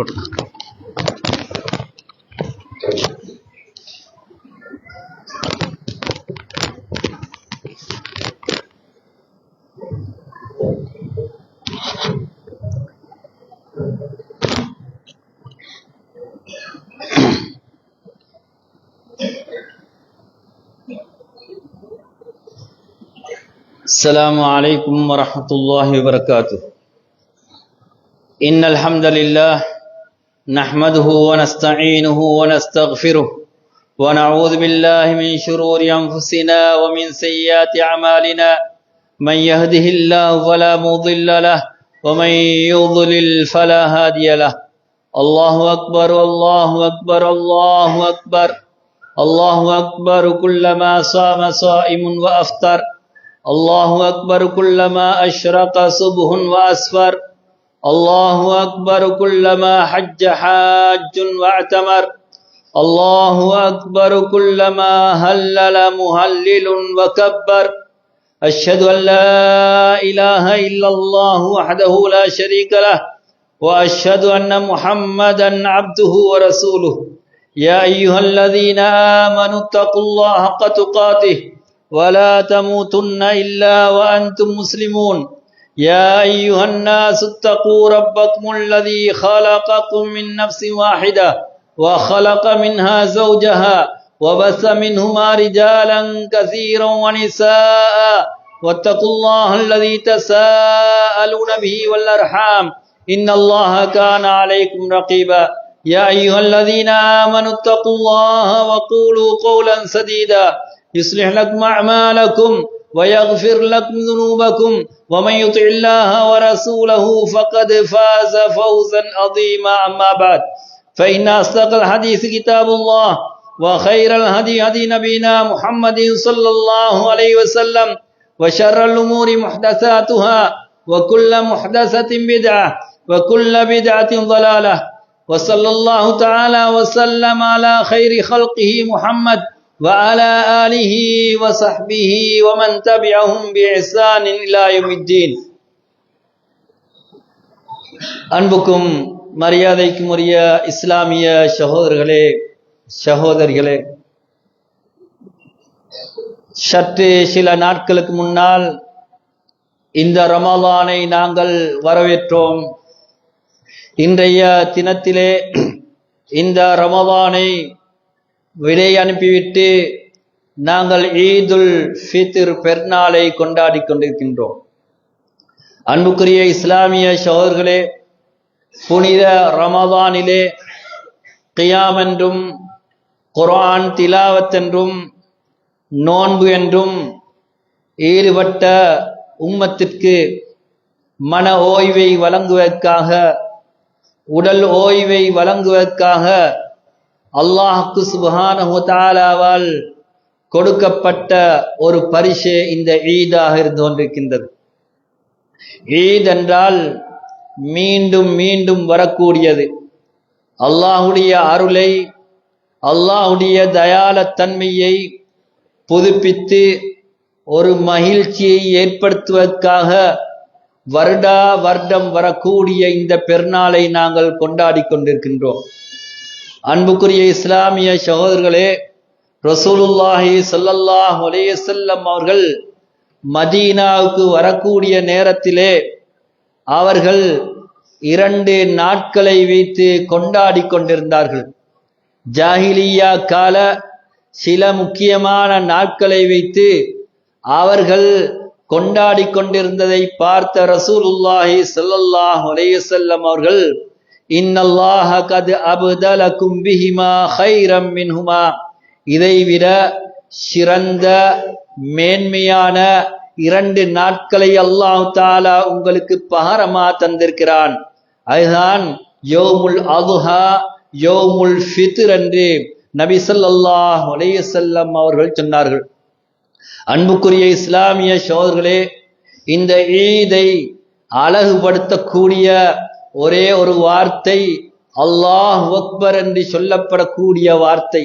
السلام عليكم ورحمة الله وبركاته. إن الحمد لله نحمده ونستعينه ونستغفره ونعوذ بالله من شرور أنفسنا ومن سيئات أعمالنا. من يهده الله فلا مضل له ومن يضلل فلا هادي له. الله أكبر الله أكبر الله أكبر الله أكبر كلما صام صائم وأفطر. الله أكبر كلما أشرق صبح وأسفر. الله أكبر كلما حج حاج واعتمر. الله أكبر كلما هلل مهلل وكبر. أشهد أن لا إله إلا الله وحده لا شريك له وأشهد أن محمدا عبده ورسوله. يا أيها الذين آمنوا اتقوا الله حق تقاته ولا تموتن إلا وأنتم مسلمون. يا أيها الناس اتقوا ربكم الذي خلقكم من نفس واحدة وخلق منها زوجها وبث منهما رجالا كثيرا ونساء واتقوا الله الذي تساءلون به والأرحام إن الله كان عليكم رقيبا. يا أيها الذين آمنوا اتقوا الله وقولوا قولا سديدا يصلح لكم أعمالكم ويغفر لكم ذنوبكم ومن يطع الله ورسوله فقد فاز فوزا عظيما. أما بعد فإن أصدق الحديث كتاب الله وخير الهدي هدي نبينا محمد صلى الله عليه وسلم وشر الأمور محدثاتها وكل محدثة بدعة وكل بدعة ضلالة. وصلى الله تعالى وسلم على خير خلقه محمد وعلى آله وصحبه ومن تبعهم بإحسان إلى يوم الدين. அன்புக்கும் மரியாதைக்கும் உரிய இஸ்லாமிய சகோதரர்களே சகோதரிகளே, சற்று சில நாட்களுக்கு முன்னால் இந்த ரமலானை நாங்கள் வரவேற்றோம். இன்றைய தினத்திலே இந்த ரமலானை விடை அனுப்பிவிட்டு நாங்கள் ஈதுல் ஃபித்ர் பெருநாளை கொண்டாடி கொண்டிருக்கின்றோம். அன்புக்குரிய இஸ்லாமிய சகோதரர்களே, புனித ரமலானிலே கியாம் என்றும் குர்ஆன் திலாவத் என்றும் நோன்பு என்றும் ஈடுபட்ட உம்மத்திற்கு மன ஓய்வை வழங்குவதற்காக, உடல் ஓய்வை வழங்குவதற்காக அல்லாஹ்வுக்கு சுப்ஹானஹு வ தஆலாவால் கொடுக்கப்பட்ட ஒரு பரிசே இந்த ஈதாக இருந்து கொண்டிருக்கின்றது. ஈத் என்றால் மீண்டும் மீண்டும் வரக்கூடியது. அல்லாஹ்வுடைய அருளை, அல்லாஹ்வுடைய தயாளத்தன்மையை புதுப்பித்து ஒரு மகிழ்ச்சியை ஏற்படுத்துவதற்காக வருடா வருடம் வரக்கூடிய இந்த பெருநாளை நாங்கள் கொண்டாடி கொண்டிருக்கின்றோம். அன்புக்குரிய இஸ்லாமிய சகோதரர்களே, ரசூலுல்லாஹி ஸல்லல்லாஹு அலைஹி வஸல்லம் அவர்கள் மதீனாவுக்கு வரக்கூடிய நேரத்திலே அவர்கள் 2 நாட்களை வைத்து கொண்டாடி கொண்டிருந்தார்கள். ஜாஹிலியா கால சில முக்கியமான நாட்களை வைத்து அவர்கள் கொண்டாடி கொண்டிருந்ததை பார்த்த ரசூலுல்லாஹி ஸல்லல்லாஹு அலைஹி வஸல்லம் அவர்கள், இன்னல்லாஹ கத் அப்தலகும் பிஹிமா கைரம் மின்ஹுமா, இதைவிட சிறந்த மேன்மையான 2 நாட்களை அல்லாஹ் தஆலா உங்களுக்கு பகரமா தந்திருக்கிறான். அதுதான் யௌமுல் அத்ஹா, யௌமுல் ஃபித்ர் என்று நபி ஸல்லல்லாஹு அலைஹி வஸல்லம் அவர்கள் சொன்னார்கள். அன்புக்குரிய இஸ்லாமிய சகோதரர்களே, இந்த ஈதை அழகுபடுத்தக்கூடிய ஒரே ஒரு வார்த்தை அல்லாஹ் அக்பர் என்று சொல்லப்படக்கூடிய வார்த்தை.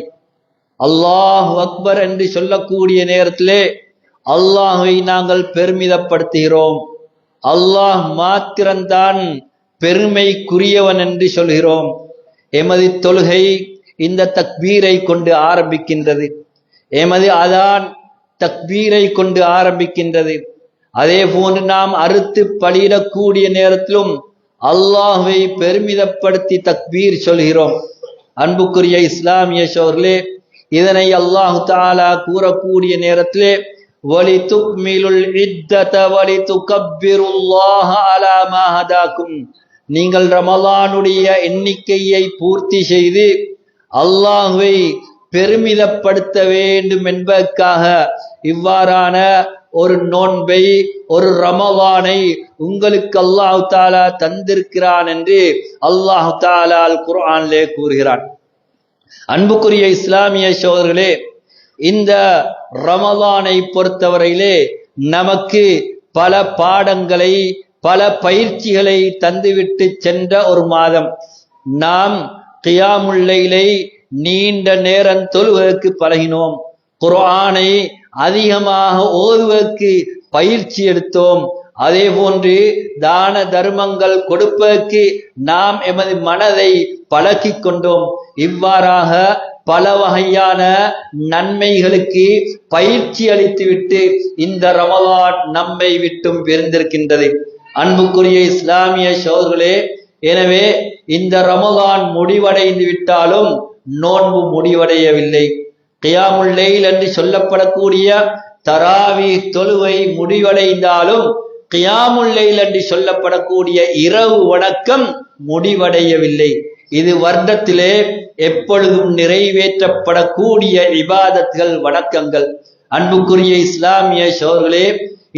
அல்லாஹ் அக்பர் என்று சொல்லக்கூடிய நேரத்திலே அல்லாஹை நாங்கள் பெருமிதப்படுத்துகிறோம். அல்லாஹ் மாத்திரம்தான் பெருமைக்குரியவன் என்று சொல்கிறோம். எமது தொழுகை இந்த தக்பீரை கொண்டு ஆரம்பிக்கின்றது. எமது அதான் தக்பீரை கொண்டு ஆரம்பிக்கின்றது. அதே போன்று நாம் அறுத்து பலியிடக்கூடிய நேரத்திலும் அல்லாஹ்வை பெருமிதப்படுத்தி தக்பீர் சொல்கிறோம். அன்புக்குரிய இஸ்லாமிய சோர்களே, இதனை அல்லாஹு தஆலா கூறக்கூடிய நேரத்திலே வலிதுக்மிலுல் இத்தத வலிதுகப்பிருல்லாஹ அலா மா ஹதாக்கும், நீங்கள் ரமலானுடைய எண்ணிக்கையை பூர்த்தி செய்து அல்லாஹ்வை பெருமிதப்படுத்த வேண்டும் என்பதற்காக இவ்வாறான ஒரு நோன்பை, ஒரு ரமலானை உங்களுக்கு அல்லாஹு தஆலா தந்திருக்கிறான் என்று அல்லாஹு தஆலா அல் குர்ஆனிலே கூறுகிறான். அன்புக்குரிய இஸ்லாமிய சகோதரர்களே, இந்த ரமலானை பொறுத்தவரையிலே நமக்கு பல பாடங்களை, பல பயிற்சிகளை தந்துவிட்டு சென்ற ஒரு மாதம். நாம் கியாமுல் லைலை நீண்ட நேரம் தொழுவதற்கு பழகினோம். குர்ஆனை அதிகமாக ஓதுவதற்கு பயிற்சி எடுத்தோம். அதே போன்று தான தர்மங்கள் கொடுப்பதற்கு நாம் எமது மனதை பழக்கி கொண்டோம். இவ்வாறாக பல வகையான நன்மைகளுக்கு பயிற்சி அளித்துவிட்டு இந்த ரமலான் நம்மை விட்டும் பிரிந்திருக்கின்றது. அன்புக்குரிய இஸ்லாமிய சகோதரர்களே, எனவே இந்த ரமலான் முடிவடைந்து விட்டாலும் நோன்பு முடிவடையவில்லை. கியாமுல் லைல் என்று சொல்லப்படக்கூடிய தராவீஹ் தொழுகை முடிவடைந்தாலும் கியாமுல் லைல் என்று சொல்லப்படக்கூடிய இரவு வணக்கம் முடிவடையவில்லை. இது வருடத்திலே எப்பொழுதும் நிறைவேற்றப்படக்கூடிய இபாதத்கள், வணக்கங்கள். அன்புக்குரிய இஸ்லாமிய சகோதரர்களே,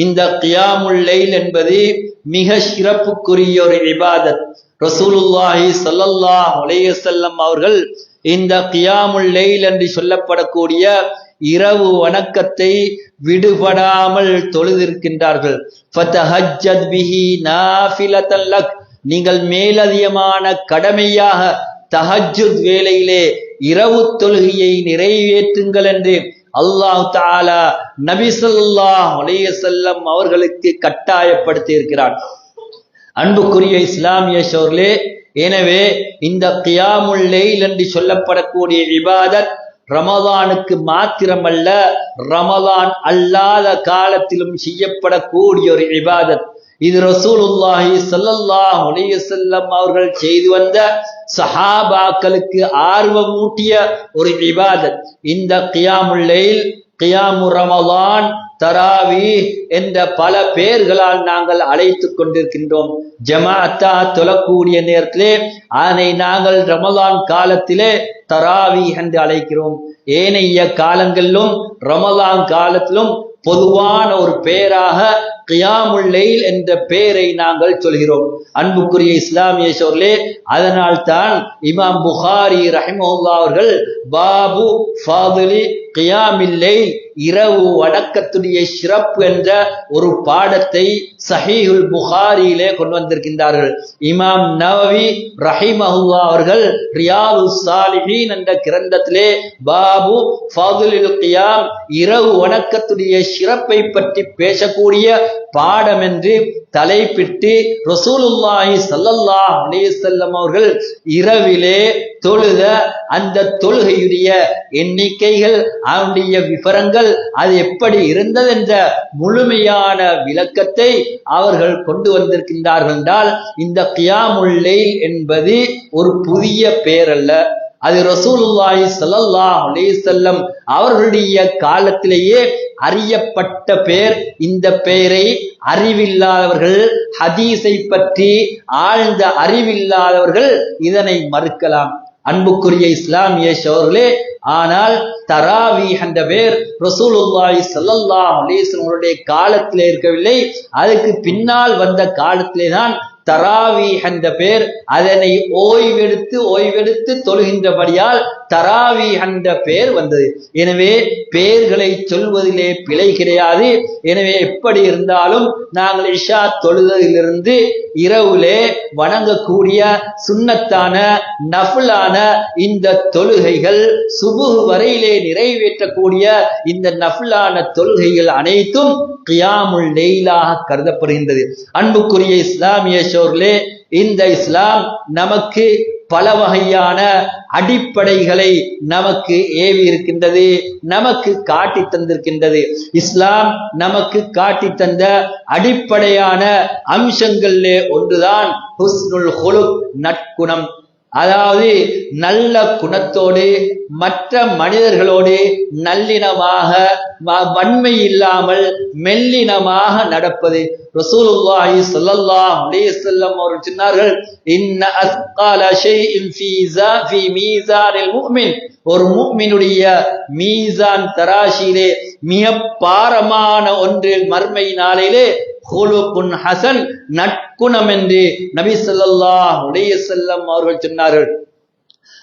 இந்த கியாமுல் லைல் என்பது மிக சிறப்புக்குரிய ஒரு இபாதத். ரசூலுல்லாஹி ஸல்லல்லாஹு அலைஹி வஸல்லம் அவர்கள் இந்த கியாமுல் லைல் என்று சொல்லப்படக்கூடிய இரவு வணக்கத்தை விடுபடாமல் தொழுதிருக்கின்றார்கள். ஃபதஹஜ்ஜத் பிஹி நாஃபிலத்தன் லக், நீங்கள் மேலதிகமான கடமையாக தஹஜ்ஜுத் வேளையிலே இரவு தொழுகையை நிறைவேற்றுங்கள் என்று அல்லாஹ் தஆலா நபி ஸல்லல்லாஹு அலைஹி வஸல்லம் அவர்களுக்கு கட்டாயப்படுத்தி இருக்கிறார். அன்புக்குரிய இஸ்லாமிய சகோதரர்களே, எனவே இந்த கியாமுல் லைல் என்று சொல்லப்படக்கூடிய இபாதத் ரமலானுக்கு மாத்திரமல்ல, ரமலான் அல்லாத காலத்திலும் செய்யப்படக்கூடிய ஒரு இபாதத். இது ரசூலுல்லாஹி ஸல்லல்லாஹு அலைஹி வஸல்லம் அவர்கள் செய்து வந்த சஹாபாக்களுக்கு ஆர்வமூட்டிய ஒரு இபாதத். இந்த கியாமுல் லைல், கியாமு ரமலான், தராவீஹ் என்ற பல பெயர்களால் நாங்கள் அழைத்துக் கொண்டிருக்கின்றோம். ஜமாஅத்தா தொழக்கூடிய நேரத்திலே அதனை நாங்கள் ரமலான் காலத்திலே தராவீஹ் என்று அழைக்கிறோம். ஏனைய காலங்களிலும் ரமலான் காலத்திலும் பொதுவான ஒரு பெயராக கியாமுல் லைல் என்ற பெயரை நாங்கள் சொல்கிறோம். அன்புக்குரிய இஸ்லாமிய சகோதரர்களே, அதனால் தான் இமாம் புகாரி ரஹிமஹுல்லாஹ் அவர்கள் பாபு ஃபாதிலி கியாமில் லைல், இரவு வணக்கத்துடைய சிறப்பு என்ற ஒரு பாடத்தை சஹீஹுல் புகாரியிலே கொண்டு வந்திருக்கின்றார்கள். இமாம் நவவி ரஹிமஹுல்லாஹ் அவர்கள் ரியாதுஸ் சாலிஹீன் என்ற கிரந்தத்திலே பாபு ஃபாதிலுல் கியாம், இரவு வணக்கத்துடைய சிறப்பை பற்றி பேசக்கூடிய பாடம் என்று தலைப்பிட்டு ரசூலுல்லாஹி ஸல்லல்லாஹு அலைஹி வஸல்லம் அவர்கள் இரவிலே தொழுத அந்த தொழுகையுடைய எண்ணிக்கைகள், அவனுடைய விவரங்கள், அது எப்படி இருந்தது என்ற முழுமையான விளக்கத்தை அவர்கள் கொண்டு வந்திருக்கின்றார்கள். என்றால் இந்த கியாமுல் லைல் என்பது ஒரு புதிய பெயர் அல்ல. அது ரசூலுல்லாஹி ஸல்லல்லாஹு அலைஹி வஸல்லம் அவர்களுடைய காலத்திலேயே அறியப்பட்ட பெயர். இந்த பெயரை அறிவில்லாதவர்கள், ஹதீஸை பற்றி ஆழ்ந்த அறிவில்லாதவர்கள் இதனை மறுக்கலாம். அன்புக்குரிய இஸ்லாமிய சகோதரர்களே, ஆனால் தராவீஹ் என்ற பெயர் ரசூலுல்லாஹி ஸல்லல்லாஹு அலைஹி வஸல்லம் காலத்திலே இருக்கவில்லை, அதுக்கு பின்னால் வந்த காலத்திலே தான் தராவீஹ் என்ற பெயர். அதனை ஓய்வெடுத்து தொழுகின்றபடியால் தராவீஹ் என்ற பெயர் வந்தது. எனவே பெயர்களை சொல்வதிலே பிழை கிடையாது. எனவே எப்படி இருந்தாலும் நாங்கள் இஷா தொழுதிலிருந்து இரவுலே வணங்கக்கூடிய சுன்னத்தான நஃபிலான இந்த தொழுகைகள், சுபுஹ் வரையிலே நிறைவேற்றக்கூடிய இந்த நஃபிலான தொழுகைகள் அனைத்தும் கியாமுல் லைலாக கருதப்படுகின்றது. அன்புக்குரிய இஸ்லாமிய சோர்களே, இந்த இஸ்லாம் நமக்கு பல வகையான அடிப்படைகளை நமக்கு ஏவி இருக்கின்றது, நமக்கு காட்டி தந்திருக்கின்றது. இஸ்லாம் நமக்கு காட்டி தந்த அடிப்படையான அம்சங்களிலே ஒன்றுதான் ஹுஸ்னுல் குலுக், நற்குணம். அதாவது நல்ல குணத்தோடு மற்ற மனிதர்களோடு நல்லினமாக, வன்மை இல்லாமல் மெல்லினமாக நடப்பது. ரசூலுல்லாஹி ஸல்லல்லாஹு அலைஹி வஸல்லம் அவர்கள் சொன்னார்கள், இன்ன அஸ்கல ஷைஇன் ஃபீ மீசானில் முஃமின், ஒரு முஃமினுடைய மீசான் தராசிலே மிக பாரமான ஒன்று மர்மை நாளிலே குலுகுன் ஹசன், நற்குணம் என்று நபி ஸல்லல்லாஹு அலைஹி வஸல்லம் அவர்கள் சொன்னார்கள்.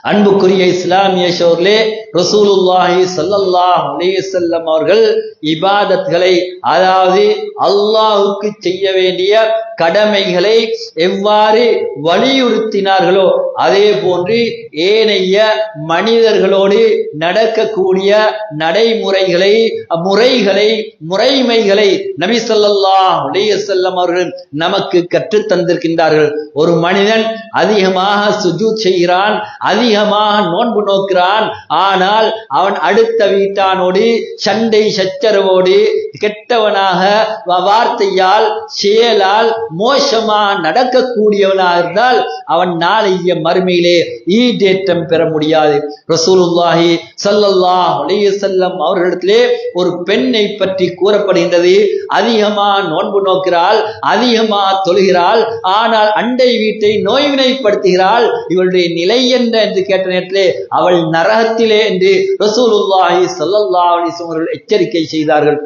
அன்புக்குரிய இஸ்லாமிய சோர்களே, ரசூலுல்லாஹி ஸல்லல்லாஹு அலைஹி வஸல்லம் அவர்கள் இபாதத்களை, அதாவது அல்லாஹ்வுக்கு செய்ய வேண்டிய கடமைகளை எவ்வாறு வலியுறுத்தினார்களோ அதே போன்று ஏனைய மனிதர்களோடு நடக்கக்கூடிய நடைமுறைகளை, முறைமைகளை நபி ஸல்லல்லாஹு அலைஹி வஸல்லம் அவர்கள் நமக்கு கற்றுத் தந்திருக்கின்றார்கள். ஒரு மனிதன் அதிகமாக சுஜூத் செய்கிறான், அதிகமாக நோன்பு நோக்கிறான், ஆனால் அவன் அடுத்த வீட்டானோடு சண்டை சச்சரவோடு கெட்டவனாக வார்த்தையால் செயலால் மோசமாக நடக்கக்கூடியவனாக இருந்தால் அவன் நாளைய மறுமையிலே ஈடேற்றம் பெற முடியாது. ரசூலுல்லாஹி ஸல்லல்லாஹு அலைஹி வஸல்லம் அவர்களிடத்திலே ஒரு பெண்ணை பற்றி கூறப்படுகின்றது. அதிகமாக நோன்பு நோக்கிறாள், அதிகமாக தொழுகிறாள், ஆனால் அண்டை வீட்டை நோய்வினைப்படுத்துகிறாள். இவளுடைய நிலை என்ன என்று கேட்ட நேரத்திலே அவள் நரகத்திலே என்று ரசூலுல்லாஹி ஸல்லல்லாஹு அலைஹி வஸல்லம் அவர்கள் எச்சரிக்கை செய்தார்கள்.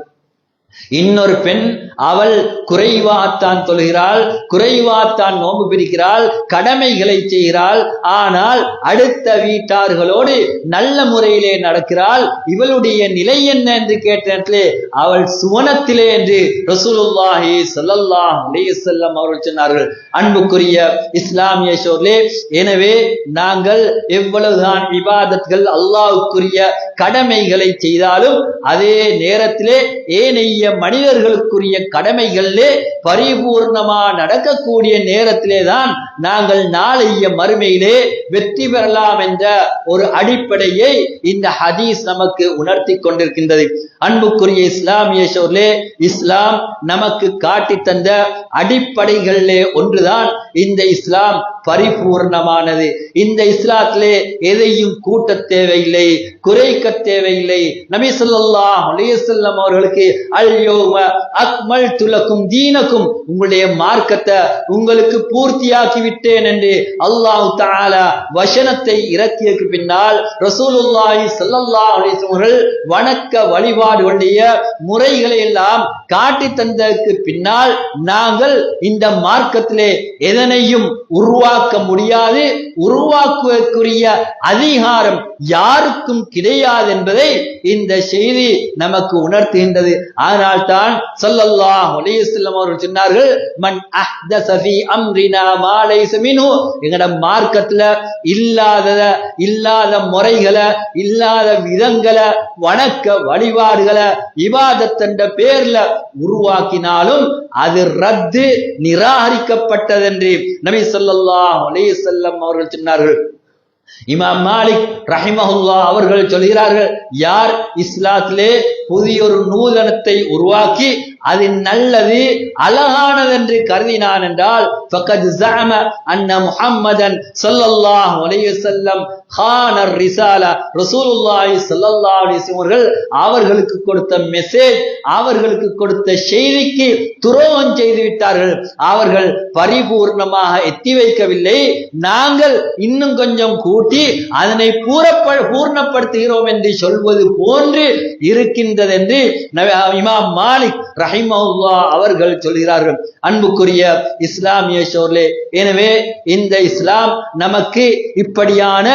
இன்னொரு பெண், அவள் குறைவாத்தான் தொழுகிறாள், குறைவாத்தான் நோன்பு பிடிக்கிறாள், கடமைகளை செய்கிறாள், ஆனால் அடுத்த வீட்டார்களோடு நல்ல முறையிலே நடக்கிறாள். இவளுடைய நிலை என்ன என்று கேட்டே அவள் சுவனத்திலே என்று ரசூலுல்லாஹி ஸல்லல்லாஹு அலைஹி வஸல்லம் அவர்கள் சொன்னார்கள். அன்புக்குரிய இஸ்லாமிய சோர்களே, எனவே நாங்கள் எவ்வளவுதான் இபாதத்கள், அல்லாஹ்வுக்குரிய கடமைகளை செய்தாலும் அதே நேரத்திலே ஏனைய மனிதர்களுக்குரிய கடமைகளிலே பரிபூர்ணமா நடக்கக்கூடிய நேரத்திலே தான் நாங்கள் நாளைய மறுமையிலே வெற்றி பெறலாம் என்ற ஒரு அடிப்படையை இந்த ஹதீஸ் நமக்கு உணர்த்தி கொண்டிருக்கின்றது. அன்புக்குரிய இஸ்லாமிய சோர்களே, இஸ்லாம் நமக்கு காட்டி தந்த அடிப்படைகளிலே ஒன்றுதான் இந்த இஸ்லாம் பரிபூர்ணமானது. இந்த இஸ்லாத்திலே எதையும் கூட்ட தேவையில்லை, குறைக்க தேவையில்லை. நபி ஸல்லல்லாஹு அலைஹி வஸல்லம் அவர்களுக்கு அல்யௌம அக்மல்து லக்கும் தீனக்கும், உங்களுடைய மார்க்கத்தை உங்களுக்கு பூர்த்தியாக்கி விட்டேன் என்று அல்லாஹ் தஆலா வசனத்தை இறக்கியதற்கு பின்னால் ரசூலுல்லாஹி ஸல்லல்லாஹு அலைஹி வஸல்லம் அவர்கள் வணக்க வழிபாடுகளுடைய முறைகளை எல்லாம் காட்டி தந்ததற்கு பின்னால் நாங்கள் இந்த மார்க்கத்திலே எதனையும் உருவாக்க முடியாது, உருவாக்குவதற்குரிய அதிகாரம் யாருக்கும் கிடையாது என்பதை இந்த செய்தி நமக்கு உணர்த்துகின்றது. ஆனால் தான் ஸல்லல்லாஹு அலைஹி வஸல்லம் அவர்கள் சொன்னார்கள், மன் அஹ்தஸ ஃபீ அம்ரினா மா லைஸ மின்ஹு, எங்கட மார்க்கத்துல இல்லாத முறைகளை, இல்லாத விதங்களை, வணக்க வழிபாடுகளை இபாதத் என்ற பேர்ல உருவாக்கினாலும் அது ரத்து, நிராகரிக்கப்பட்டதென்று நபி ஸல்லல்லாஹு அலைஹி வஸல்லம் அவர்கள் சொன்னார்கள். இமாம் மாலிக் ரஹிமஹுல்லாஹ் அவர்கள் சொல்கிறார்கள், யார் இஸ்லாத்திலே புதிய ஒரு நூதனத்தை உருவாக்கி அது நல்லது, அழகானது என்று கருதினான் என்றால் ஃபக்கத் ஸஅம அன்ன முஹம்மதன் ஸல்லல்லாஹு அலைஹி வஸல்லம் ஹானர் ரிசாலா, ரசூலுல்லாஹி ஸல்லல்லாஹு அலைஹி வஸல்லம் அவர்களுக்கு கொடுத்த மெசேஜ், அவர்களுக்கு கொடுத்த செய்திக்கு துரோகம் செய்து விட்டார்கள். அவர்கள் பரிபூர்ணமாக எத்தி வைக்கவில்லை, நாங்கள் இன்னும் கொஞ்சம் கூட்டி அதனை பூர்ணப்படுத்துகிறோம் என்று சொல்வது போன்று இருக்கின்றது என்று இமாம் மாலிக் ரஹிமஹுல்லாஹ் அவர்கள் சொல்கிறார்கள். அன்புக்குரிய இஸ்லாமிய சோர்களே, எனவே இந்த இஸ்லாம் நமக்கு இப்படியான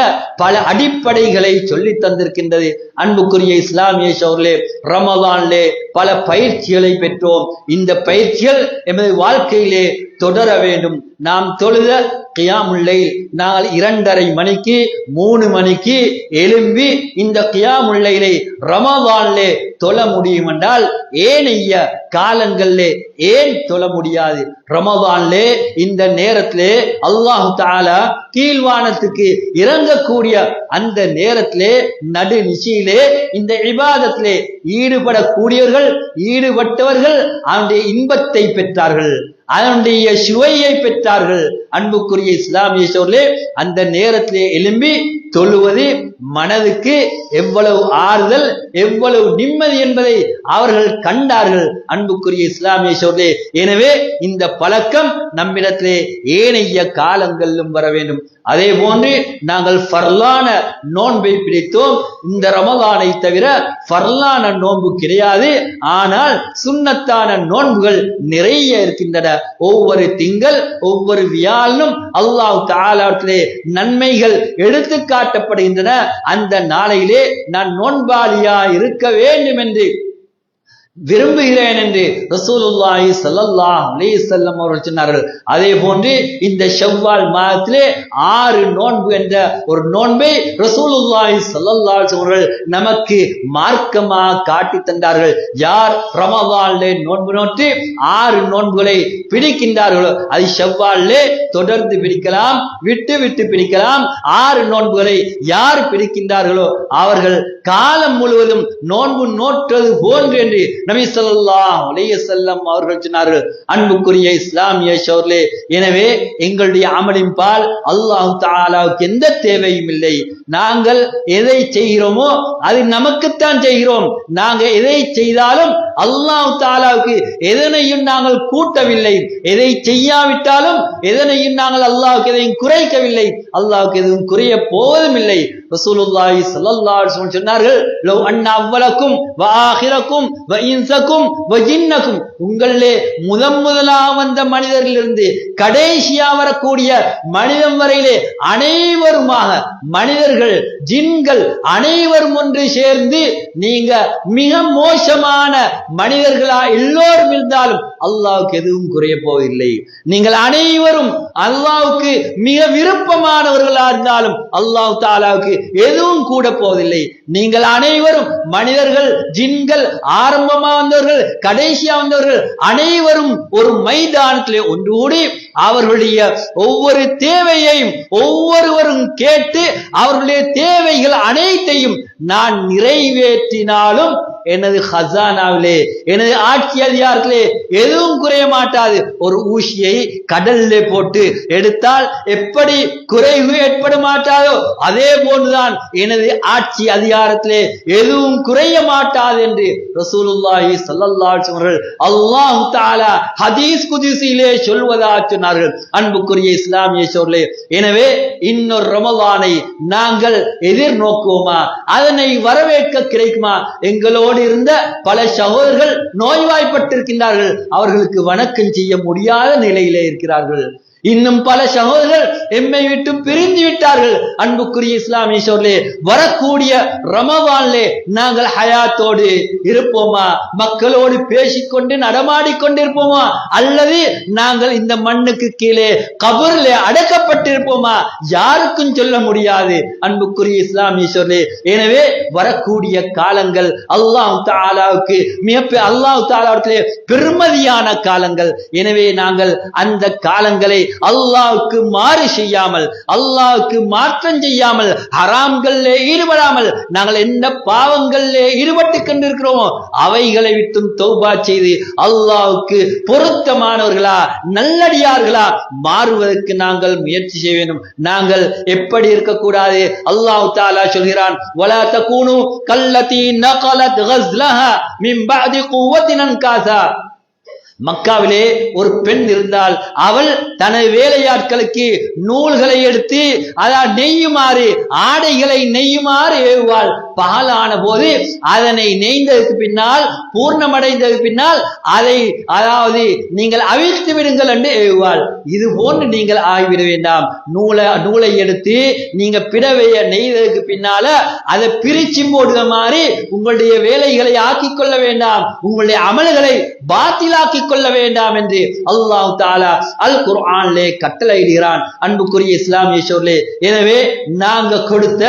பல அடிப்படைகளை சொல்லி தந்திருக்கின்றது. அன்புக்குரிய இஸ்லாமிய சோர்களே, ரமலானிலே பல பயிற்சிகளை பெற்றோம். இந்த பயிற்சிகள் எமது வாழ்க்கையிலே தொடர வேண்டும். நாம் தொழுத கியாமுல் லைல் நாங்கள் 2:30 மணிக்கு 3 மணிக்கு எழும்பி இந்த கியாமுல் லைலை ரமதானிலே தொழ முடியும் என்றால் ஏனைய காலங்களிலே ஏன் தொழ முடியாது? ரமதானிலே இந்த நேரத்திலே அல்லாஹ் தஆலா கீழ்வானத்துக்கு இறங்கக்கூடிய அந்த நேரத்திலே நடு நிசையிலே இந்த இபாதத்திலே ஈடுபட்டவர்கள் அவனுடைய இன்பத்தை பெற்றார்கள், அதனுடைய சுவையை பெற்றார்கள். அன்புக்குரிய இஸ்லாமிய சோழர்களே, அந்த நேரத்திலே எழும்பி தொழுவது மனதுக்கு எவ்வளவு ஆறுதல், எவ்வளவு நிம்மதி என்பதை அவர்கள் கண்டார்கள். அன்புக்குரிய இஸ்லாமிய சோழர்களே, எனவே இந்த பழக்கம் நம்மிடத்திலே ஏனைய காலங்களிலும் வர வேண்டும். அதே போன்று நாங்கள் ஃபர்லான நோன்பை பிடித்தோம். இந்த ரமதானை தவிர ஃபர்லான நோன்பு கிடையாது. ஆனால் சுன்னத்தான நோன்புகள் நிறைய இருக்கின்றன. ஒவ்வொரு திங்கள் ஒவ்வொரு வியாழனும் அல்லாஹ் தஆலாவிலே நன்மைகள் எடுத்து காட்டப்படுகின்றன. அந்த நாளையிலே நான் நோன்பாளியா இருக்க வேண்டும் என்று விரும்புகிறேன் என்று ரசூலுல்லாஹி ஸல்லல்லாஹு அலைஹி வஸல்லம் அவர்கள் சொன்னார்கள். அதே போன்று இந்த ஷவ்வால் மாதத்திலே 6 நோன்பு என்ற ஒரு நோன்பை ரசூலுல்லாஹி ஸல்லல்லாஹு அலைஹி வஸல்லம் நமக்கு மார்க்கமாக காட்டி தந்தார்கள். யார் ரமதானிலே நோன்பு நோற்று 6 நோன்புகளை பிடிக்கின்றார்களோ, அது ஷவ்வாலிலே தொடர்ந்து பிடிக்கலாம், விட்டு விட்டு பிடிக்கலாம். 6 நோன்புகளை யார் பிடிக்கின்றார்களோ அவர்கள் காலம் முழுவதும் நோன்பு நோற்றது போன்று என்று நபி ஸல்லல்லாஹு அலைஹி வஸல்லம் அவர்கள் சொன்னார்கள். அன்புக்குரிய இஸ்லாமிய சோழர்களே, எனவே எங்களுடைய அமலின் பால் அல்லாஹ் தஆலாவுக்கு எந்த தேவையும் இல்லை. நாங்கள் எதை செய்கிறோமோ அது நமக்குத்தான் செய்கிறோம். நாங்கள் எதை செய்தாலும் அல்லாஹ் தஆலாவுக்கு எதனையும் நாங்கள் கூட்டவில்லை. எதை செய்யாவிட்டாலும் எதனையும் நாங்கள் அல்லாஹ்வுக்கு எதையும் குறைக்கவில்லை. அல்லாஹ்வுக்கு எதுவும் குறைய போவதும் இல்லை. ரசூலுல்லாஹி ஸல்லல்லாஹு அலைஹி வஸல்லம் சொன்னார்கள், லவ் அன்ன அவ்வலக்கும் வ ஆகிரக்கும் வ இன்சக்கும் வ ஜின்னக்கும், உங்களிலே முதலாக வந்த மனிதரிலிருந்து கடைசியா வரக்கூடிய மனிதன் வரையிலே அனைவருமாக, மனிதர்கள் ஜின்கள் அனைவரும் ஒன்று சேர்ந்து நீங்க மிக மோசமான மனிதர்களா எல்லோரும் இருந்தாலும் அல்லாஹ்வுக்கு எதுவும் குறைய போவதில்லை. நீங்கள் அனைவரும் அல்லாஹ்வுக்கு மிக விருப்பமானவர்களா இருந்தாலும் அல்லாஹ் தஆலாவுக்கு எதுவும் கூட போவதில்லை. நீங்கள் அனைவரும் மனிதர்கள் ஜின்கள் ஆரம்பமா வந்தவர்கள் கடைசியா வந்தவர்கள் அனைவரும் ஒரு மைதானத்திலே ஒன்று கூடி அவர்களுடைய ஒவ்வொரு தேவையையும் ஒவ்வொருவரும் கேட்டு அவர்களுடைய தேவைகள் அனைத்தையும் நான் நிறைவேற்றினாலும் எனது ஹசானாவிலே, எனது ஆட்சி அதிகாரத்திலே எதுவும் குறைய மாட்டாது. ஒரு ஊசியை கடலிலே போட்டு எடுத்தால் எப்படி குறைவு ஏற்பட மாட்டாதோ அதே போன்றுதான் எனது ஆட்சி அதிகாரத்திலே எதுவும் குறைய மாட்டாது என்று ரசூலுல்லாஹி ஸல்லல்லாஹு அலைஹி வஸல்லம் அல்லாஹ் தஆலா ஹதீஸ் குதுஸிலே சொல்வதாக சொன்னார்கள். அன்புக்குரிய இஸ்லாமிய சோழர்களே, எனவே இன்னொரு ரமலானை நாங்கள் எதிர்நோக்குவோமா? அதனை வரவேற்க கிடைக்குமா? எங்களோடு இருந்த பல சகோதரர்கள் நோய்வாய்ப்பட்டிருக்கின்றார்கள். அவர்களுக்கு வணக்கம் செய்ய முடியாத நிலையிலே இருக்கிறார்கள். இன்னும் பல சகோதரர்கள் எம்மை விட்டு பிரிந்து விட்டார்கள். அன்புக்குரிய இஸ்லாமிய சோழர்களே, வரக்கூடிய ரமதானிலே நாங்கள் ஹயாத்தோடு இருப்போமா? மக்களோடு பேசிக்கொண்டு நடமாடிக்கொண்டிருப்போமா? அல்லது நாங்கள் இந்த மண்ணுக்கு கீழே கபரிலே அடக்கப்பட்டிருப்போமா? யாருக்கும் சொல்ல முடியாது. அன்புக்குரிய இஸ்லாமிய சோழர்களே, எனவே வரக்கூடிய காலங்கள் அல்லாஹ் தஆலாவுக்கு அல்லாஹ் தஆலாவிடத்திலே பெருமதியான காலங்கள். எனவே நாங்கள் அந்த காலங்களை அல்லாஹ்வுக்கு மாறு செய்யாமல், அல்லாஹ்வுக்கு மாற்றம் செய்யாமல், ஹராம்களிலே ஈடுபடாமல் நாங்கள் என்ன பாவங்களிலே ஈடுபட்டுக் கொண்டிருக்கிறோமோ அவைகளை விட்டும் தௌபா செய்து அல்லாஹ்வுக்கு பொருத்தமானவர்களா நல்லடியார்களா மாறுவதற்கு நாங்கள் முயற்சி செய்ய வேண்டும். நாங்கள் எப்படி இருக்கக்கூடாது? அல்லாஹ் தஆலா சொல்கிறான், வலா தகூனு கல்லதி நகலத் கஸ்லஹா மின் பஅதி குவத்தின் அன்காஸா. மக்காவிலே ஒரு பெண் இருந்தால் அவள் தனது வேலையாட்களுக்கு நூல்களை எடுத்து நெய்யுமாறு, ஆடைகளை நெய்யுமாறு ஏவுவாள். பகலான போது அதனை நெய்ந்ததுக்கு பின்னால், பூர்ணமடைந்ததுக்கு பின்னால் அதை நீங்கள் அவிழ்த்து விடுங்கள் என்று ஏவுவாள். இது போன்று நீங்கள் ஆகிவிட வேண்டாம். நூலை எடுத்து நீங்க பிடவைய நெய்ததுக்கு பின்னால அதை பிரிச்சு போடுற மாதிரி உங்களுடைய வேலைகளை ஆக்கிக் கொள்ள வேண்டாம். உங்களுடைய அமல்களை பாத்திலாக்கி கொள்ள வேண்டாம் என்று அல்லாஹ் தஆலா அல் குர்ஆனிலே கட்டளையிடுகிறான். அன்புக்குரிய இஸ்லாமிய சோர்களே, எனவே நாங்க கொடுத்த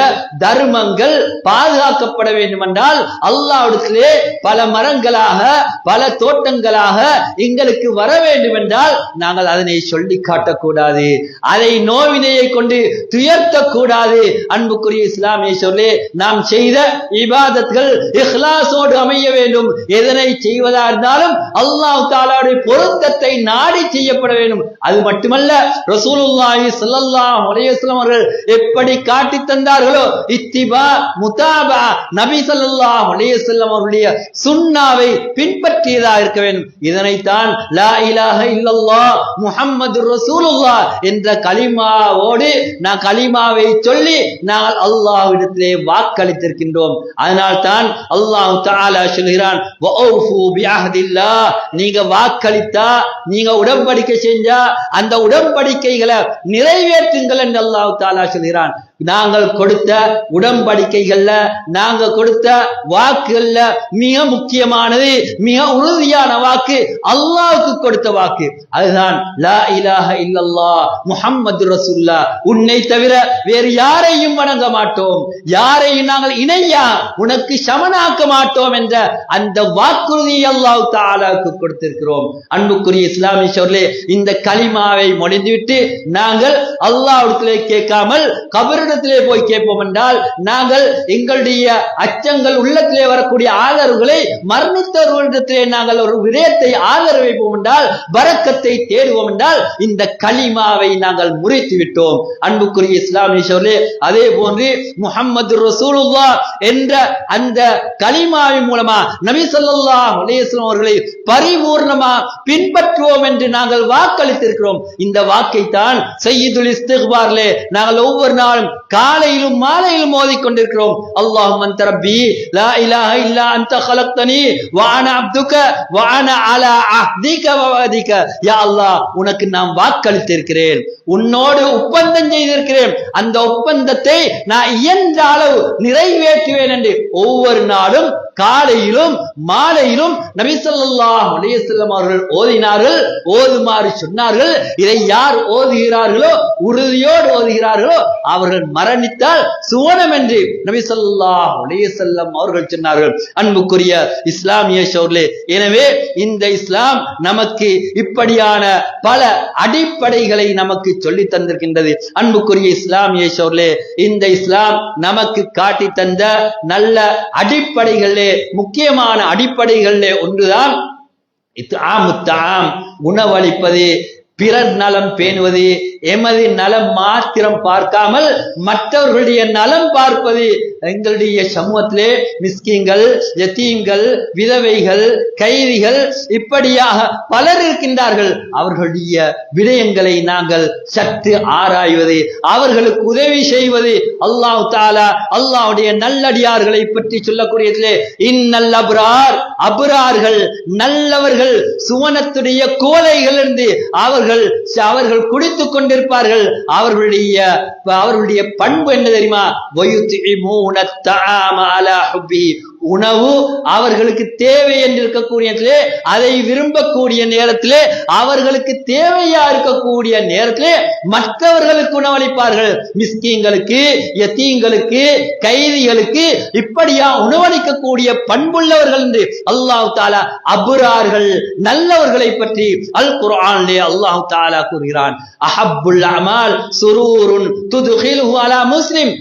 தர்மங்கள் பாதுகாக்கப்பட வேண்டும் என்றால் அல்லாஹ்விடத்திலே பல மரங்களாக பல தோட்டங்களாக எங்களுக்கு வர வேண்டும் என்றால் நாங்கள் அதனை சொல்லி காட்டக்கூடாது, அதை நோவினையை கொண்டு துயர்த்தக்கூடாது. அன்புக்குரிய இஸ்லாமிய சோர்களே, நாம் செய்த இபாதத்கள் இஹ்லாஸோடு அமைய வேண்டும். எதனை செய்வதா இருந்தாலும் அல்லாஹ் தஆலாவுடைய பொருத்தத்தை நாடி செய்யப்பட வேண்டும். அது மட்டுமல்ல, ரசூலுல்லாஹி ஸல்லல்லாஹு அலைஹி வஸல்லம் அவர்கள் எப்படி காட்டி தந்தார்களோ இத்திபா முதாபா, நபி ஸல்லல்லாஹு அலைஹி வஸல்லம் அவருடைய சுன்னாவை பின்பற்றியதாக இருக்க வேண்டும். இதனைத்தான் லா இலாஹ இல்லல்லாஹ் முஹம்மதுர் ரசூலுல்லாஹ் என்ற கலிமாவோடு நான் கலிமாவை சொல்லி நாங்கள் அல்லாஹ்விடத்திலே வாக்களித்திருக்கின்றோம். அதனால் தான் அல்லாஹ் தஆலா சொல்கிறான், வஅஃபு பிஅஹ்தில்லாஹ், நீங்க வாக்களித்தா, நீங்க உடன்படிக்கை செஞ்சா அந்த உடன்படிக்கைகளை நிறைவேற்றுங்கள் என்று அல்லாஹ் தஆலா சொல்கிறான். நாங்கள் கொடுத்த உடன்படிக்கைகள்ல, நாங்க கொடுத்த வாக்குகள்ல மிக முக்கியமானது, மிக உறுதியான வாக்கு அல்லாஹ்வுக்கு கொடுத்த வாக்கு. அதுதான் லா இலாஹ இல்லல்லாஹ் முஹம்மது ரசூலுல்லாஹ், உன்னை தவிர வேறு யாரையும் வணங்க மாட்டோம், யாரையும் நாங்கள் இணையா உனக்கு சமனாக்க மாட்டோம் என்ற அந்த வாக்குறுதி அல்லாஹ் தஆலாவுக்கு கொடுத்திருக்கிறோம். அன்புக்குரிய இஸ்லாமிய சோர்களே, இந்த கலிமாவை மொழிந்துவிட்டு நாங்கள் அல்லாஹ்விடத்திலே கேட்காமல் கபரிடத்திலே போய் கேட்போம் என்றால் நாங்கள் எங்களுடைய அச்சங்கள் உள்ளத்திலே வரக்கூடிய ஆதரவுகளை மரணித்தவர்களிடத்திலே நாங்கள் ஒரு விடயத்தை ஆதரவு வைப்போம் என்றால், பரக்கத்தை தேடுவோம் என்றால் இந்த கலிமாவை நாங்கள் முறித்து விட்டோம். அன்புக்குரிய இஸ்லாமிய சோர்களே, அதே போன்று முஹம்மது ரசூலுல்லாஹ் என்ற அந்த கலிமாவின் மூலமா நபி ஸல்லல்லாஹு அலைஹி வஸல்லம் அவர்களை பரிபூர்ணமா பின்பற்றுவோம் என்று நாங்கள் வாக்களித்திருக்கிறோம். இந்த வாக்கை தான் சய்யிதுல் இஸ்திக்பாரிலே நாங்கள் ஒவ்வொரு நாளும் காலையிலும் மாலையிலும் ஓதிக்கொண்டிருக்கிறோம். அல்லாஹும்ம அன்த ரப்பி லா இலாஹ இல்லா அன்த خلقتني وانا عبدك وانا على عهدك ووعدك. யா அல்லாஹ், உனக்கு நான் வாக்களித்திருக்கிறேன், உன்னோடு ஒப்பந்தம் செய்திருக்கிறேன், அந்த ஒப்பந்தத்தை நான் இயன்ற அளவு நிறைவேற்றுவேன் என்று ஒவ்வொரு நாளும் காலையிலும் மாலையிலும் நபி ஸல்லல்லாஹு அலைஹி வஸல்லம் அவர்கள் ஓதினார்கள், ஓதுமாறு சொன்னார்கள். இதை யார் ஓதுகிறார்களோ, உறுதியோடு ஓதுகிறார்களோ, அவர்கள் மரணித்தால் சுவனம் என்று நபி ஸல்லல்லாஹு அலைஹி வஸல்லம் அவர்கள் சொன்னார்கள். அன்புக்குரிய இஸ்லாமிய சோர்களே, எனவே இந்த இஸ்லாம் நமக்கு இப்படியான பல அடிப்படைகளை நமக்கு சொல்லி தந்திருக்கின்றது. அன்புக்குரிய இஸ்லாமிய சோர்களே, இந்த இஸ்லாம் நமக்கு காட்டி தந்த நல்ல அடிப்படைகளே, முக்கியமான அடிப்படைகளிலே ஒன்றுதான் உணவளிப்பது, பிறர் நலம் பேணுவது, எமது நலம் மாத்திரம் பார்க்காமல் மற்றவர்களுடைய நலம் பார்ப்பது. எங்களுடைய சமூகத்திலே மிஸ்கீன்கள், யதீம்கள், விதவைகள், கைதிகள் இப்படியாக பலர் இருக்கின்றார்கள். அவர்களுடைய விடயங்களை நாங்கள் சற்று ஆராய்வது, அவர்களுக்கு உதவி செய்வது. அல்லாஹ் தஆலா அல்லாஹ்வுடைய நல்லடியார்களை பற்றி சொல்லக்கூடியதிலே இன்னல் அப்ரார், அப்ரார்கள் நல்லவர்கள் சுவனத்துடைய கோலைகள் என்று அவர்கள் குடித்துக் கொண்டிருப்பார்கள். அவர்களுடைய பண்பு என்ன தெரியுமா? உணவு அவர்களுக்கு தேவை என்று இருக்கக்கூடிய நேரத்திலே, அதை விரும்பக்கூடிய நேரத்திலே, அவர்களுக்கு தேவையா இருக்கக்கூடிய நேரத்திலே மற்றவர்களுக்கு உணவளிப்பார்கள். மிஸ்கீன்களுக்கு, யதீம்களுக்கு, கைதிகளுக்கு இப்படியா உணவளிக்கக்கூடிய பண்புள்ளவர்கள் என்று அல்லாஹ் தஆலா அப்ரார்கள் நல்லவர்களை பற்றி அல் குர்ஆனிலே அல்லாஹ் தஆலா கூறுகிறான். அஹப்புல் அமால் சுரூருன் துத்கிலுஹு அலா முஸ்லிம்,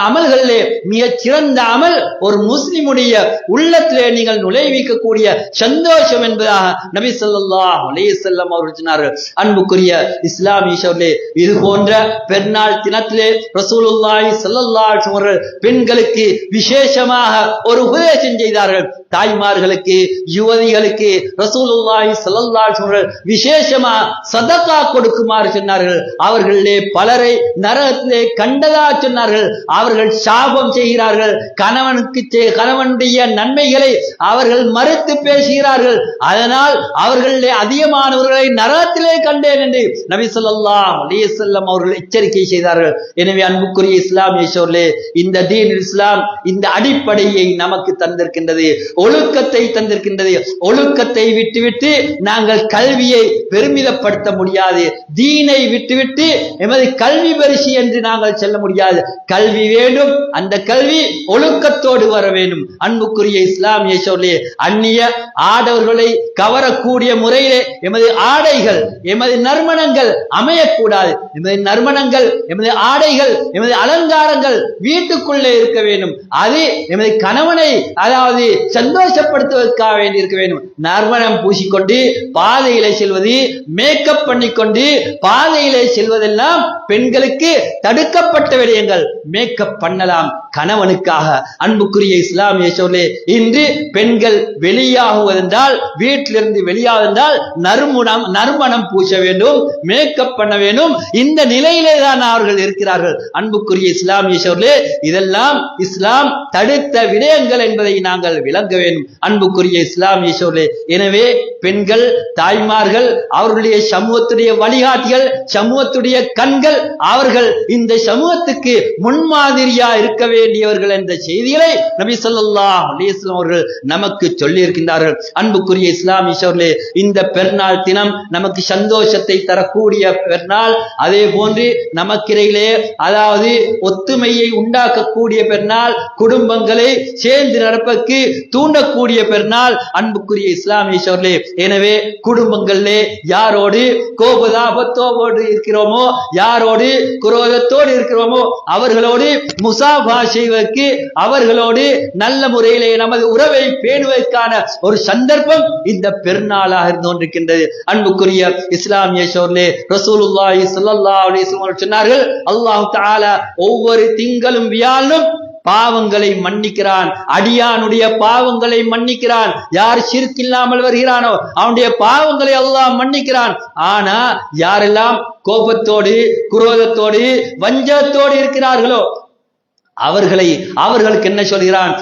அமல்களிலே மிகச் சிறந்த அமல் ஒரு முஸ்லிமுடைய உள்ளத்திலே நீங்கள் நுழைவிக்கக்கூடிய சந்தோஷம் என்பதாக நபி ஸல்லல்லாஹு அலைஹி வஸல்லம் அவர்கள் சொன்னார்கள். அன்புக்குரிய இஸ்லாமிய சகோதரர்களே, இது போன்ற பெருநாள் தினத்திலே ரசூலுல்லாஹி ஸல்லல்லாஹு அலைஹி வஸல்லம் பெண்களுக்கு விசேஷமாக ஒரு உபதேசம் செய்தார்கள். தாய்மார்களுக்கு, யுவதிகளுக்கு ரசூலுல்லாஹி ஸல்லல்லாஹு அலைஹி வஸல்லம் விசேஷமா சதகா கொடுக்குமாறு சொன்னார்கள். அவர்களே பலரை நரகத்திலே கண்டதா சொன்னார்கள். அவர்கள் சாபம் செய்கிறார்கள். கணவன் அதனுடைய நன்மைகளை அவர்கள் மறுத்து பேசுகிறார்கள். அதனால் அவர்களிலே அதிகமானவர்களை நரகத்திலே கண்டேன் என்று நபி ஸல்லல்லாஹு அலைஹி வஸல்லம் அவர்கள் எச்சரிக்கை செய்தார்கள். எனவே அன்புக்குரிய இஸ்லாமிய சகோதரர்களே, இந்த தீன் இஸ்லாம் இந்த அடிப்படையை நமக்கு தந்திருக்கின்றது, ஒழுக்கத்தை தந்திருக்கின்றது. ஒழுக்கத்தை விட்டுவிட்டு நாங்கள் கல்வியை பெருமிதப்படுத்த முடியாது. தீனை விட்டுவிட்டு எமது கல்வி பரிசு என்று நாங்கள் செல்ல முடியாது. கல்வி வேண்டும், அந்த கல்வி ஒழுக்கத்தோடு வர வேண்டும். அன்புக்குரிய இஸ்லாமிய சகோதரர்களே, அந்நிய ஆடவர்களை கவரக்கூடிய முறையிலே எமது ஆடைகள், எமது நறுமணங்கள் அமையக்கூடாது. எமது நறுமணங்கள், எமது ஆடைகள், எமது அலங்காரங்கள் வீட்டுக்குள்ளே இருக்க வேண்டும். அது எமது கணவனை அதாவது சந்தோஷப்படுத்துவதற்காக வேண்டி இருக்க வேண்டும். நறுமணம் பூசிக்கொண்டு பாதையிலே செல்வது, மேக்கப் பண்ணிக்கொண்டு பாதையிலே செல்வதெல்லாம் பெண்களுக்கு தடுக்கப்பட்ட விடயங்கள். மேக்கப் பண்ணலாம் கணவனுக்காக. அன்புக்குரிய இஸ்லாமிய சகோதரர்களே, இன்று பெண்கள் வெளியாகுவதென்றால், வீட்டிலிருந்து வெளியாவதென்றால் நறுமணம் பூச வேண்டும், மேக்கப் பண்ண வேண்டும். இந்த நிலையிலே தான் அவர்கள் இருக்கிறார்கள். அன்புக்குரிய இஸ்லாமிய சகோதரர்களே, இதெல்லாம் இஸ்லாம் தடுத்த விடயங்கள் என்பதை நாங்கள் விளங்க வேண்டும். அன்புக்குரிய இஸ்லாமிய சகோதரர்களே, எனவே பெண்கள், தாய்மார்கள், அவர்களுடைய சமூகத்துடைய வழிகாட்டிகள், சமூகத்துடைய கண்கள், அவர்கள் இந்த சமூகத்துக்கு முன்மாதிரியா இருக்க வேண்டியவர்கள் என்ற செய்திகளை நபி ஸல்லல்லாஹு அலைஹி வஸல்லம் அவர்கள் நமக்கு சொல்லி இருக்கின்றார்கள். அன்புக்குரிய இஸ்லாமிய சகோதரர்களே, இந்த பெருநாள் தினம் நமக்கு சந்தோஷத்தை தரக்கூடிய பெருநாள். அதே போன்று நமக்கிடையிலே அதாவது ஒத்துமையை உண்டாக்கக்கூடிய பெருநாள், குடும்பங்களை சேர்ந்து நடப்பதற்கு தூண்டக்கூடிய பெருநாள். அன்புக்குரிய இஸ்லாமிய சகோதரர்களே, எனவே குடும்பங்களிலே யாரோடு கோபதாபத்தோடு இருக்கிறோமோ, யாரோடு குரோதத்தோடு இருக்கிறோமோ, அவர்களோடு முசாஃபா செய்வதற்கு, அவர்களோடு நல்ல முறையிலே நமது உறவை பேணுவதற்கான ஒரு சந்தர்ப்பம் இந்த பெருநாளாக இருந்து கொண்டிருக்கின்றது. அன்புக்குரிய இஸ்லாமிய சகோதரர்களே, ரசூலுல்லாஹி ஸல்லல்லாஹு அலைஹி வஸல்லம் சொன்னார்கள், அல்லாஹ் தஆலா ஒவ்வொரு திங்களும் வியாழனும் பாவங்களை மன்னிக்கிறான். அடியானுடைய பாவங்களை மன்னிக்கிறான். யார் ஷிர்க் இல்லாமல் வருகிறானோ அவனுடைய பாவங்களை அல்லாஹ் மன்னிக்கிறான். ஆனா யாரெல்லாம் கோபத்தோடு, குரோதத்தோடு, வஞ்சகத்தோடு இருக்கிறார்களோ அவர்களுக்கு என்ன சொல்கிறான்?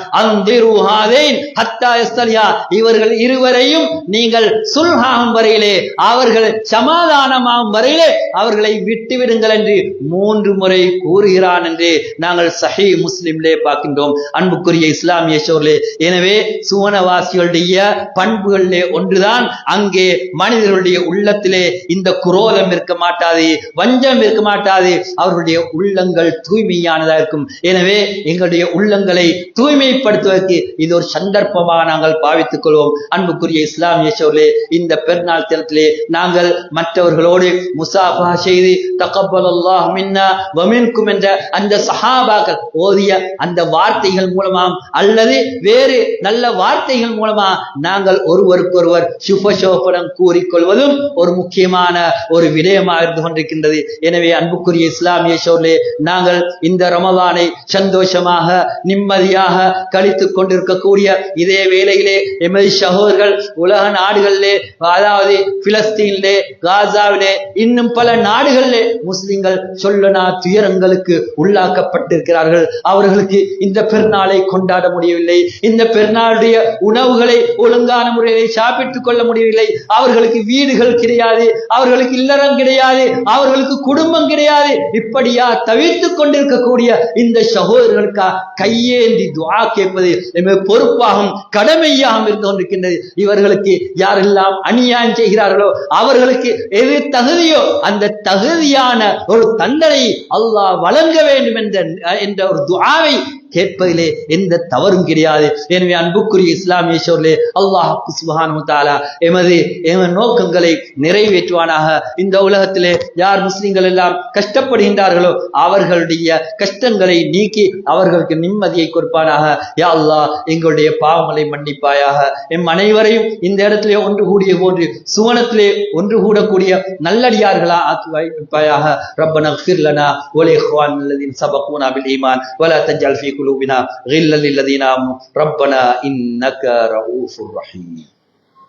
இவர்கள் இருவரையும் நீங்கள் சுல்ஹாகும் வரையிலே, அவர்கள் சமாதானமாகும் வரையிலே அவர்களை விட்டுவிடுங்கள் என்று 3 முறை கூறுகிறான் என்று நாங்கள் சஹீஹ் முஸ்லிமிலே பார்க்கின்றோம். அன்புக்குரிய இஸ்லாமிய சகோதரர்களே, எனவே சுவனவாசிகளுடைய பண்புகளிலே ஒன்றுதான், அங்கே மனிதர்களுடைய உள்ளத்திலே இந்த குரோதம் இருக்க மாட்டாது, வஞ்சம் இருக்க மாட்டாது. அவர்களுடைய உள்ளங்கள் தூய்மையானதா இருக்கும். எனவே எங்களுடைய உள்ளங்களை தூய்மைப்படுத்துவதற்கு இது ஒரு சந்தர்ப்பமாக நாங்கள் பாவித்துக் கொள்வோம். அன்புக்குரிய இஸ்லாமிய சகோதரர்களே, இந்த பெருநாள் தினத்திலே நாங்கள் மற்றவர்களோடு முசாஃபா செய்து தகப்பலல்லாஹு மின்னா வ மின்கும் என்ற அந்த சஹாபாக்கள் ஓதிய அந்த வார்த்தைகள் மூலமாக அல்லது வேறு நல்ல வார்த்தைகள் மூலமாக நாங்கள் ஒருவருக்கொருவர் சுபசோபனம் கூறிக்கொள்வதும் ஒரு முக்கியமான ஒரு விடயமாக இருந்து கொண்டிருக்கின்றது. எனவே அன்புக்குரிய இஸ்லாமிய சகோதரர்களே, நாங்கள் இந்த ரமலானை சந்தோஷமாக நிம்மதியாக கழித்துக் கொண்டிருக்கக்கூடிய இதே வேளையிலே எமது சகோதரர்கள் உலக நாடுகளிலே, அதாவது பிலஸ்தீனிலே, காசாவிலே, இன்னும் பல நாடுகளிலே முஸ்லிம்கள் சொல்லனா துயரங்களுக்கு உள்ளாக்கப்பட்டிருக்கிறார்கள். அவர்களுக்கு இந்த பெருநாளை கொண்டாட முடியவில்லை. இந்த பெருநாளுடைய உணவுகளை ஒழுங்கான முறையை சாப்பிட்டுக் கொள்ள முடியவில்லை. அவர்களுக்கு வீடுகள் கிடையாது, அவர்களுக்கு இல்லறம் கிடையாது, அவர்களுக்கு குடும்பம் கிடையாது. இப்படியா தவித்துக் கொண்டிருக்கக்கூடிய இந்த சகோதரர்களுக்கா கையேந்தி துஆ கேட்பது எமது பொறுப்பாகவும் கடமையாகவும் இருந்து கொண்டிருக்கின்றது. இவர்களுக்கு யாரெல்லாம் அநியாயம் செய்கிறார்களோ அவர்களுக்கு எது தகுதியோ அந்த தகுதியான ஒரு தண்டனை அல்லாஹ் வழங்க வேண்டும் என்ற ஒரு துஆவை கேட்பதிலே எந்த தவறும் கிடையாது. எனவே அன்புக்குரிய இஸ்லாமிய சகோதரர்களே, அல்லாஹ் சுப்ஹானஹு வ தஆலா எமது நோக்கங்களை நிறைவேற்றுவானாக. இந்த உலகத்திலே யார் முஸ்லிம்கள் எல்லாம் கஷ்டப்படுகின்றார்களோ அவர்களுடைய கஷ்டங்களை நீக்கி அவர்களுக்கு நிம்மதியை கொடுப்பானாக. யா அல்லாஹ், எங்களுடைய பாவங்களை மன்னிப்பாயாக. எம் அனைவரையும் இந்த இடத்திலே ஒன்று கூடிய போன்று சுவனத்திலே ஒன்று கூடக்கூடிய நல்லடியார்களா ஆக்கி வைப்பாயாக. ரப்பனா இக்ஃபிர் லனா வ லிஇக்வானினா அல்லதீன சபகூனா பில் ஈமான் வ லா தஜ்அல் ஃபீ قلوبنا غلا للذين آمنوا ربنا إنك رؤوف رحيم.